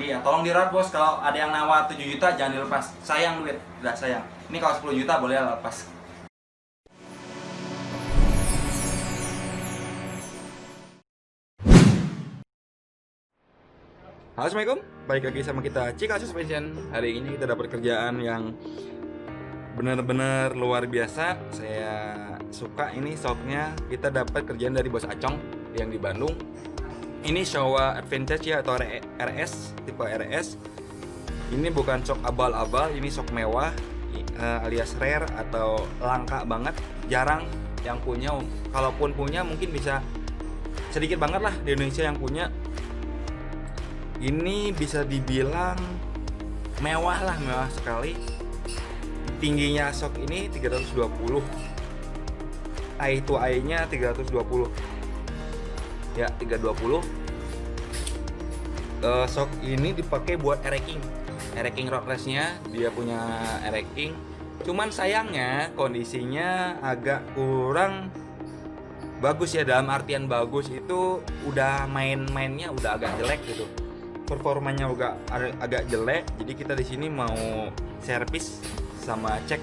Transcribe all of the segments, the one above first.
Iya, tolong dirawat bos. Kalau ada yang nawar 7 juta jangan dilepas. Sayang duit, enggak sayang. Ini kalau 10 juta boleh lepas. Halo, Assalamualaikum. Balik lagi sama kita Cika Suspension. Hari ini kita dapat kerjaan yang benar-benar luar biasa. Saya suka ini shocknya. Kita dapat kerjaan dari Bos Acong yang di Bandung. Ini Showa Advantage ya, atau RS, tipe RS. Ini bukan shock abal-abal, ini shock mewah, alias rare atau langka banget. Jarang yang punya. Kalaupun punya mungkin bisa sedikit banget lah di Indonesia yang punya. Ini bisa dibilang mewah lah, mewah sekali. Tingginya shock ini 320, eye to eye nya 320 ya, 320. Shock ini dipakai buat ereking road race nya. Dia punya ereking, cuman sayangnya kondisinya agak kurang bagus ya. Dalam artian bagus itu udah mainnya udah agak jelek gitu, performanya agak jelek. Jadi kita di sini mau servis sama cek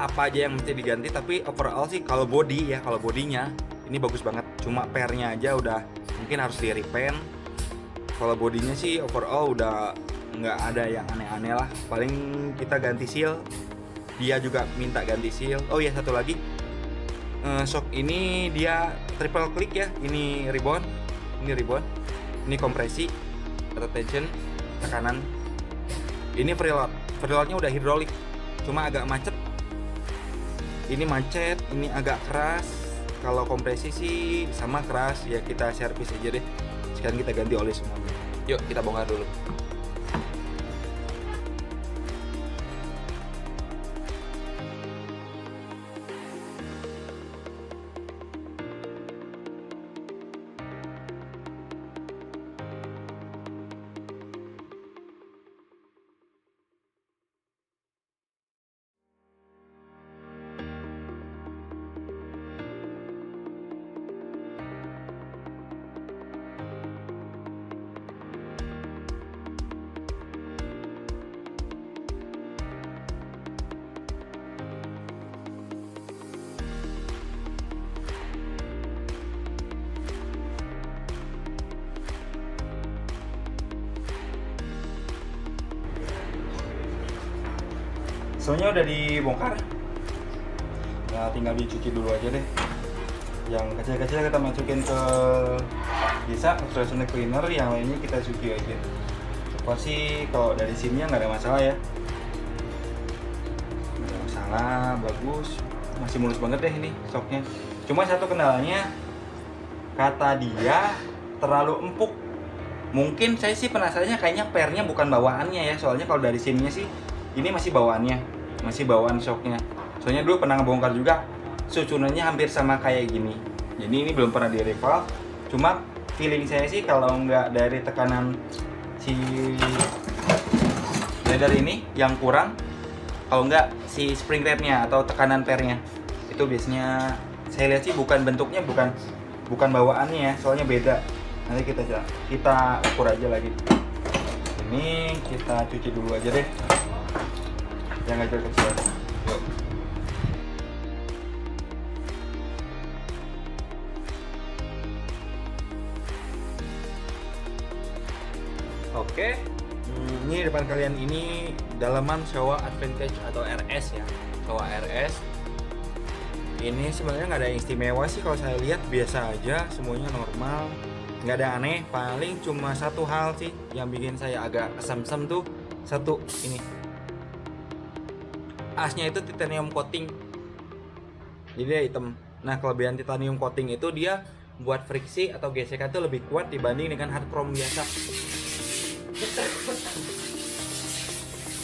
apa aja yang mesti diganti. Tapi overall sih kalau body ya, kalau bodinya ini bagus banget. Cuma pernya aja udah mungkin harus di repaint. Kalau bodinya sih overall udah nggak ada yang aneh-aneh lah. Paling kita ganti seal, dia juga minta ganti seal. Oh iya, satu lagi, shock ini dia triple click ya. Ini ribbon, ini kompresi atau tension, tekanan. Ini preloadnya udah hidrolik, cuma agak macet. Ini macet, ini agak keras. Kalau kompresi sih sama keras ya, kita servis aja deh. Sekarang kita ganti oli semuanya. Yuk kita bongkar dulu. Soalnya udah dibongkar, ya tinggal dicuci dulu aja deh. Yang kecil-kecil kita masukin ke bisa ultrasonic cleaner, yang lainnya kita cuci aja. Pasti kalau dari sininya nggak ada masalah ya, nggak ada masalah, bagus, masih mulus banget deh ini shocknya. Cuma satu kendalanya, kata dia terlalu empuk. Mungkin saya sih penasarannya kayaknya pernya bukan bawaannya ya, soalnya kalau dari sininya sih ini masih bawaannya, masih bawaan shocknya. Soalnya dulu pernah ngebongkar juga, susunannya hampir sama kayak gini. Jadi ini belum pernah di revalve. Cuma feeling saya sih kalau nggak dari tekanan si leather ini yang kurang, kalau nggak si spring rate-nya atau tekanan pernya, itu biasanya saya lihat sih bukan bentuknya, bukan bawaannya ya, soalnya beda. Nanti kita ukur aja lagi. Ini kita cuci dulu aja deh, yang agak kecil. Yuk. Oke, ini depan kalian ini dalaman Showa Advantage atau RS ya, Showa RS. Ini sebenarnya nggak ada yang istimewa sih, kalau saya lihat biasa aja, semuanya normal, nggak ada aneh. Paling cuma satu hal sih yang bikin saya agak kesem-sem tuh, satu ini, asnya itu titanium coating, jadi dia hitam. Nah, kelebihan titanium coating itu dia buat friksi atau gesekan itu lebih kuat dibanding dengan hard chrome biasa.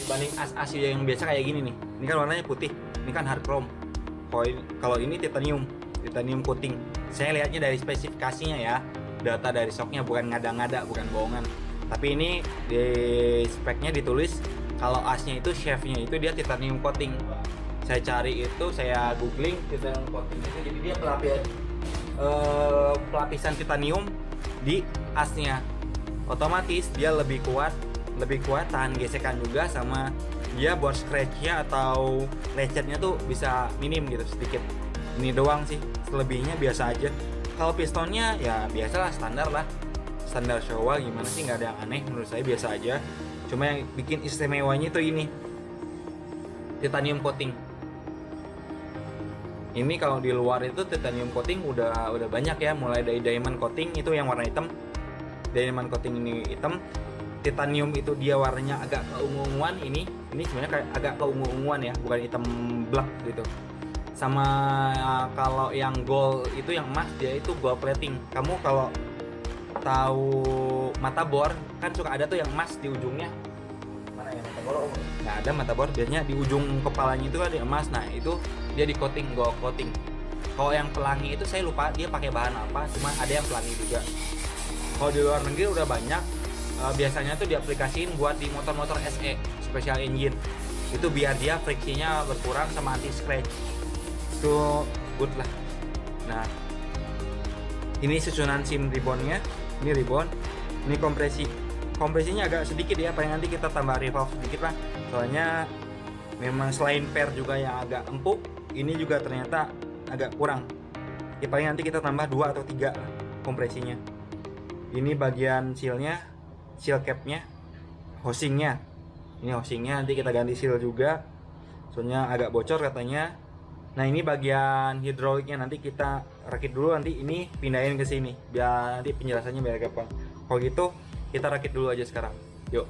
Dibanding as yang biasa kayak gini nih, ini kan warnanya putih, ini kan hard chrome. Kalau ini titanium coating. Saya lihatnya dari spesifikasinya ya, data dari shocknya, bukan ngada-ngada, bukan bohongan. Tapi ini di speknya ditulis kalau asnya itu chefnya itu dia titanium coating. Saya cari itu, saya googling titanium coating itu, jadi dia pelapisan titanium di asnya. otomatis dia lebih kuat tahan gesekan juga, sama dia buat scratchnya atau lecetnya tuh bisa minim gitu, sedikit. Ini doang sih, selebihnya biasa aja. Kalau pistonnya ya biasalah, standar Showa, gimana sih, nggak ada yang aneh, menurut saya biasa aja. Cuma yang bikin istimewanya tuh ini titanium coating. Ini kalau di luar itu titanium coating udah banyak ya, mulai dari diamond coating itu yang warna hitam. Diamond coating ini hitam, titanium itu dia warnanya agak keungu-unguan. Ini sebenarnya kayak agak keungu-unguan ya, bukan hitam black gitu. Sama kalau yang gold itu, yang emas, dia itu gold plating. Kamu kalau tahu mata bor kan suka ada tuh yang emas di ujungnya. Mana ya mata bor? Nggak ada mata bor, biasanya di ujung kepalanya itu ada emas. Nah itu dia di coating, gold coating. Kalau yang pelangi itu saya lupa dia pakai bahan apa, cuma ada yang pelangi juga. Kalau di luar negeri udah banyak, biasanya tuh diaplikasiin buat di motor-motor SE special engine. Itu biar dia friksinya berkurang sama anti scratch. Itu good lah. Nah ini susunan sim ribbonnya, ini ribbon, ini kompresinya agak sedikit ya, paling nanti kita tambah revolve sedikit lah, soalnya memang selain per juga yang agak empuk, ini juga ternyata agak kurang ya, paling nanti kita tambah 2 atau 3 lah kompresinya. Ini bagian sealnya, seal capnya, housingnya, ini housingnya nanti kita ganti seal juga soalnya agak bocor katanya. Nah ini bagian hidroliknya nanti kita rakit dulu, nanti ini pindahin ke sini biar nanti penjelasannya biar gampang. Kalau gitu kita rakit dulu aja sekarang, yuk.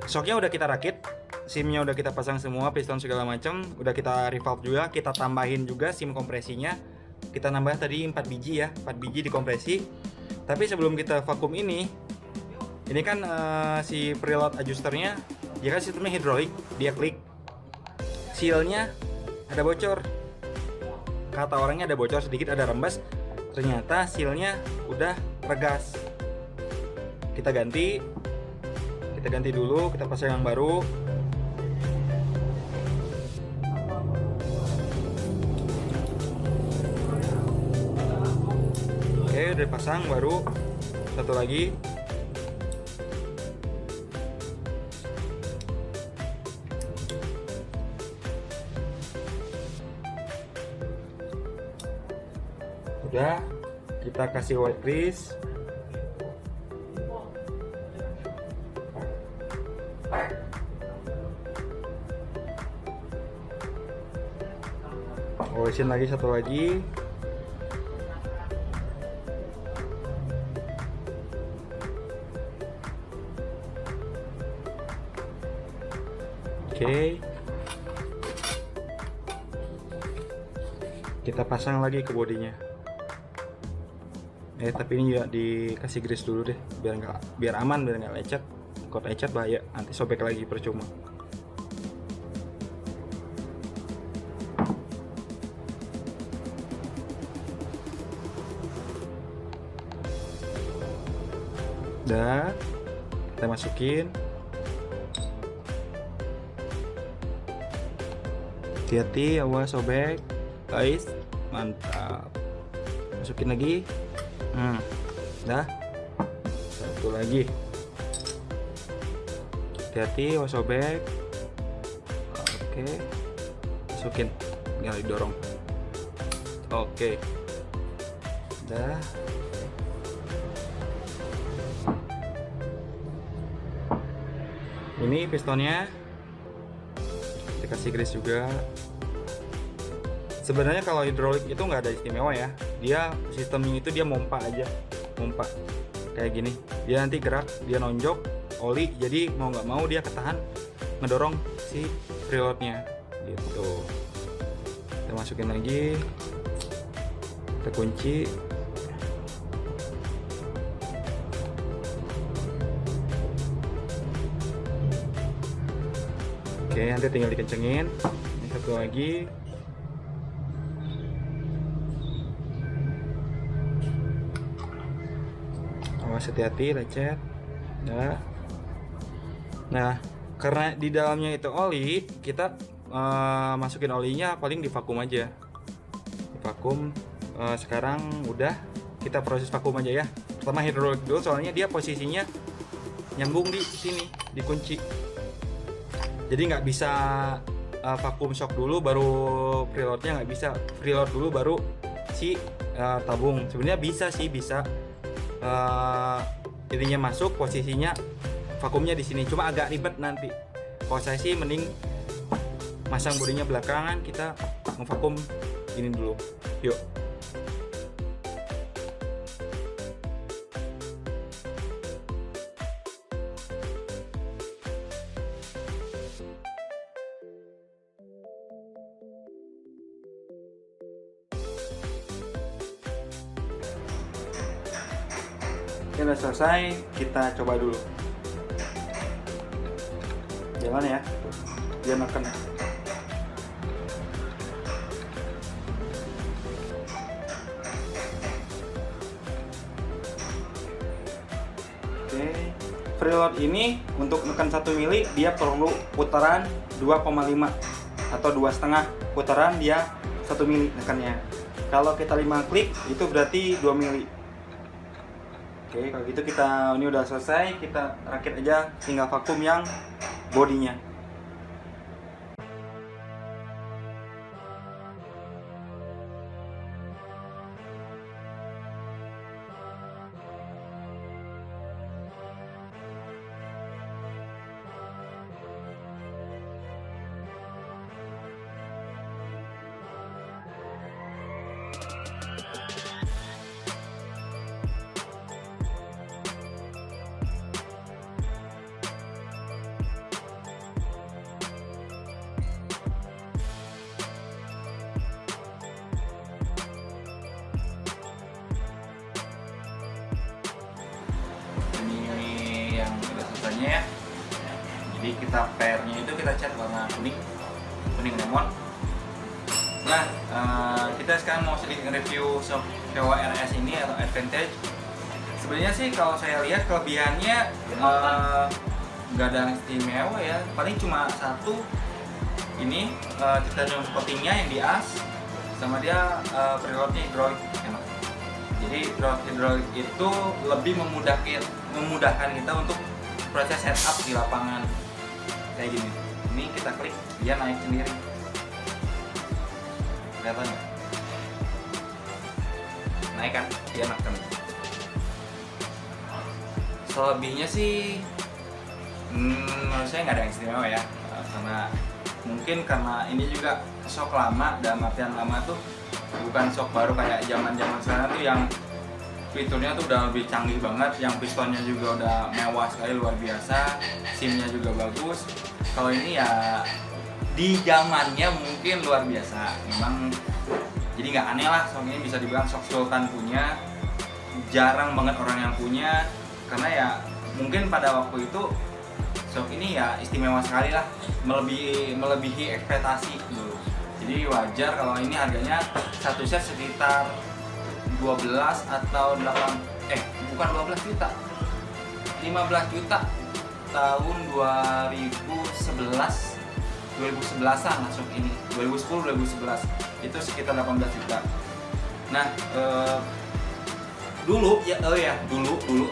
Shocknya udah kita rakit, simnya udah kita pasang semua, piston segala macam udah kita revolve juga, kita tambahin juga sim kompresinya. Kita nambah tadi 4 biji ya, 4 biji dikompresi. Tapi sebelum kita vakum ini kan si preload adjusternya, dia kan sistemnya hidrolik, dia klik, sealnya ada bocor. Kata orangnya ada bocor sedikit, ada rembes. Ternyata sealnya udah regas. Kita ganti dulu, kita pasang yang baru. Oke, udah dipasang baru. Satu lagi. Udah, kita kasih white grease. Olesin lagi satu lagi. Oke. Kita pasang lagi ke bodinya. Tapi ini juga dikasih grease dulu deh, biar aman, biar nggak lecet. Kalau lecet bahaya, nanti sobek lagi percuma. Udah, kita masukin. Hati-hati, awas sobek, guys. Mantap. Masukin lagi. Dah. Satu lagi. Hati-hati, awas sobek. Oke. Masukin. Tinggal didorong. Oke. Dah. Ini pistonnya dikasih grease juga. Sebenarnya kalau hidrolik itu nggak ada istimewa ya, dia sistemnya itu dia mompa aja, mompa kayak gini. Dia nanti gerak, dia nonjok oli, jadi mau nggak mau dia ketahan ngedorong si preloadnya gitu. Kita masukin lagi, kita kunci. Oke, nanti tinggal dikencengin. Ini satu lagi. Awas, hati-hati lecet. Nah, karena di dalamnya itu oli, kita masukin olinya paling di vakum aja. Di vakum. Sekarang udah, kita proses vakum aja ya. Pertama hidrolik dulu, soalnya dia posisinya nyambung di sini, dikunci. Jadi nggak bisa vakum shock dulu baru preloadnya, nggak bisa. Preload dulu baru si tabung. Sebenarnya bisa sih, bisa. Ininya masuk, posisinya vakumnya di sini, cuma agak ribet nanti. Kalau saya sih mending masang bodinya belakangan, kita ngevakum ini dulu. Yuk. Oke, udah selesai, kita coba dulu. Jalan ya, dia makan. Oke, preload ini untuk menekan 1 mili dia perlu putaran 2,5 atau 2,5 putaran, dia 1 mili nekannya. Kalau kita 5 klik itu berarti 2 mili. Oke, kalau gitu ini udah selesai, kita rakit aja, tinggal vakum yang bodinya. Yang udah selesainya ya. Jadi kita pairnya itu kita cat warna kuning lemon. Nah, kita sekarang mau sedikit review Showa RS ini atau Advantage. Sebenarnya sih kalau saya lihat kelebihannya nggak ada istimewa ya, paling cuma satu ini titanium coatingnya yang di as, sama dia preloadnya hidrolik enak. Jadi hidrolik itu lebih memudahkan kita untuk proses setup di lapangan kayak gini. Ini kita klik, dia naik sendiri. Kelihatan nggak? Naik kan? Dia enak kan? Selebihnya sih menurut saya nggak ada yang istimewa ya, karena ini juga shock lama, dalam artian lama tuh bukan shock baru kayak zaman sekarang tuh yang fiturnya tuh udah lebih canggih banget, yang pistonnya juga udah mewah sekali, luar biasa, SIM-nya juga bagus. Kalau ini ya di zamannya mungkin luar biasa, memang jadi nggak aneh lah, shock ini bisa dibilang shock sultan punya, jarang banget orang yang punya, karena ya mungkin pada waktu itu shock ini ya istimewa sekali lah, melebihi ekspektasi dulu. Jadi wajar kalau ini harganya satu set sekitar 12 atau bukan 12 juta, 15 juta tahun 2011-an masuk ini, 2010-2011 itu sekitar 18 juta. Nah, dulu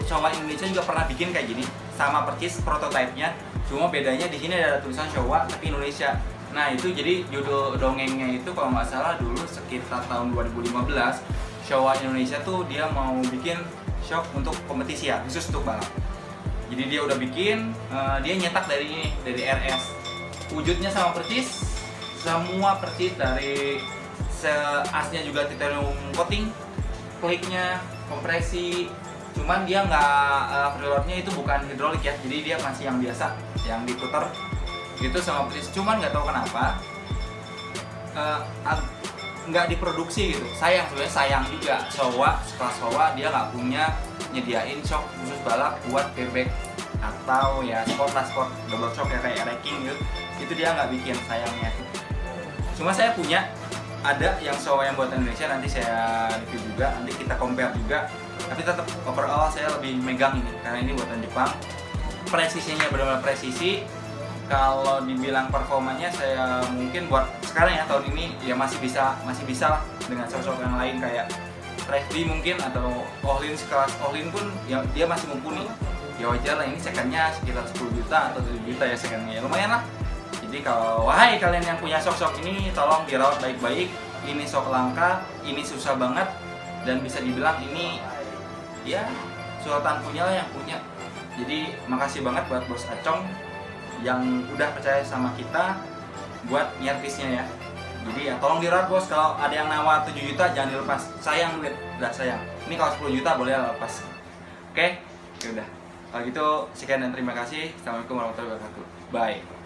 Showa Indonesia juga pernah bikin kayak gini, sama persis prototipenya, cuma bedanya di sini ada tulisan Showa tapi Indonesia. Nah itu jadi judul dongengnya itu kalau nggak salah dulu sekitar tahun 2015, Showa Indonesia tuh dia mau bikin shock untuk kompetisi ya, khusus untuk balap. Jadi dia udah bikin, dia nyetak dari RS, wujudnya sama persis, semua persis, dari asnya juga titanium coating, kliknya, kompresi, cuman dia nggak preloadnya itu bukan hidrolik ya, jadi dia masih yang biasa, yang diputar gitu sama persis. Cuman nggak tahu kenapa nggak diproduksi gitu. Sebenarnya sayang juga, sekelas Showa dia nggak punya nyediain shock khusus balap buat bebek atau ya sport double shock ya kayak Ereking gitu, itu dia nggak bikin, sayangnya. Cuma saya punya ada yang Showa yang buatan Indonesia, nanti saya review juga, nanti kita compare juga. Tapi tetap overall saya lebih megang ini karena ini buatan Jepang. Presisinya benar-benar presisi. Kalau dibilang performanya, saya mungkin buat sekarang ya tahun ini ya masih bisa lah dengan sosok yang lain kayak Trevby mungkin atau Ohlin. Sekelas Ohlin pun ya dia masih mumpuni. Ya wajar lah, ini secondnya sekitar 10 juta atau 7 juta ya secondnya, ya lumayan lah. Jadi kalau wahai kalian yang punya sok ini tolong dirawat baik-baik. Ini sok langka, ini susah banget, dan bisa dibilang ini ya Sultan punya lah yang punya. Jadi makasih banget buat Bos Acong yang udah percaya sama kita buat nyervisnya ya. Jadi ya tolong dirawat bos, kalau ada yang nawar 7 juta jangan dilepas. Sayang duit, udah sayang. Ini kalau 10 juta boleh lepas. Oke? Ya udah. Kalau gitu sekian dan terima kasih. Assalamualaikum warahmatullahi wabarakatuh. Bye.